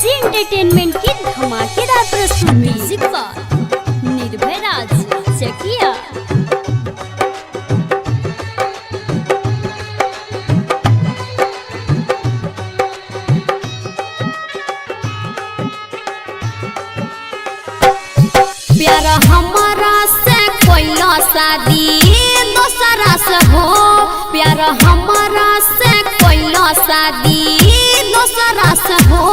AG entertainment की धमाकेदार प्रस्तुति। म्यूजिक बाय निर्भय राज चकिया। प्यार हमारा से कोइला शादी दोसरा से हो, प्यार हमारा से कोइला शादी दोसरा से हो,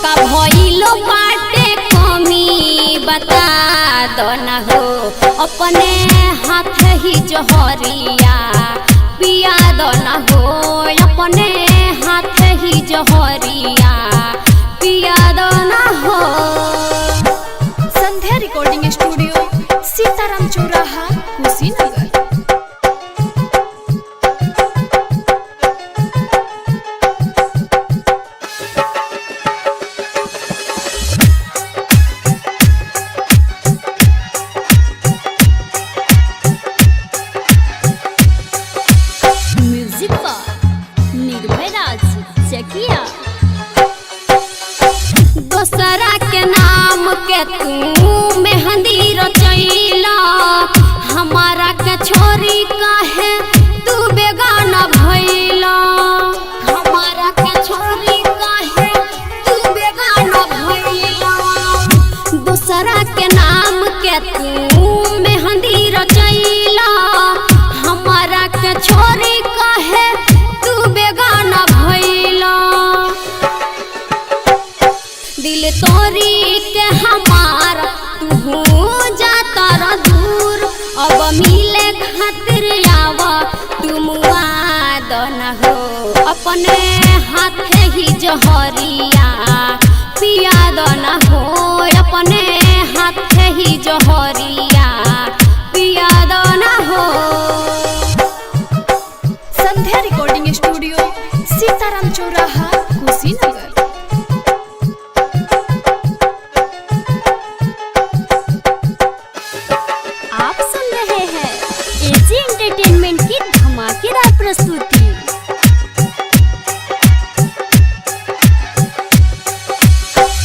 का भइलो बाटे कमी बता दो न हो, अपने हाथ ही जहरिया पिया दो न हो, अपने हाथ ही जहरिया पिया दो न हो। संध्या रिकॉर्डिंग स्टूडियो सीताराम चौराहा कुशीनगर। म्यूजिक बाय निर्भय राज चकिया। दोसरा के नाम के तू मेहंदी रचैला, हमारा के छोरी काहे तू बेगाना भइला, हमारा के छोरी काहे तू बेगाना भइला। दोसरा के नाम के तू मेहंदी रचैला, हमारा के छोरी काहे तू बेगाना भइला। दिल तोरी के हमार तू जाता र दूर, अब मिले खातिर आवा तुम वाद न हो, अपने हाथ ही जहरिया पिया दो न हो, अपने हाथ ही जहरिया पिया दो न हो। संध्या रिकॉर्डिंग स्टूडियो सीताराम चौराहा कुशीनगर। आप सुन रहे हैं एजी एंटरटेनमेंट की धमाकेदार प्रस्तुति।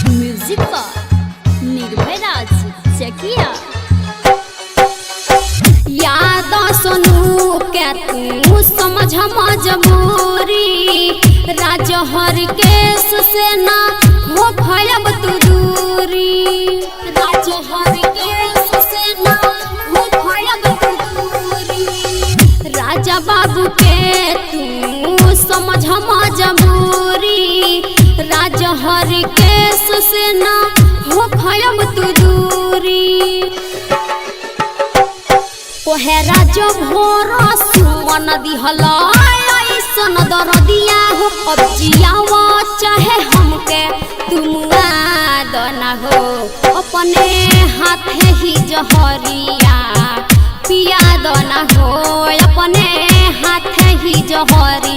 म्यूजिक बाय निर्भय राज चकिया। याद सुनू के तू समझ मजबूरी, राजहर केस से ना हो भयब तू दूरी, राजहर केस से ना हो भयब तू दूरी। राजा बाबू के तू समझ मजबूरी, राजहर केस से ना हो भयब तू दूरी। कोहे राजो भोरा सुमन दिहला ऐसन दरदिया हो, अब जियावा चाहे हमके तुम याद न हो, अपने हाथ ही जहरिया पिया दो न हो, अपने हाथ ही जहरिया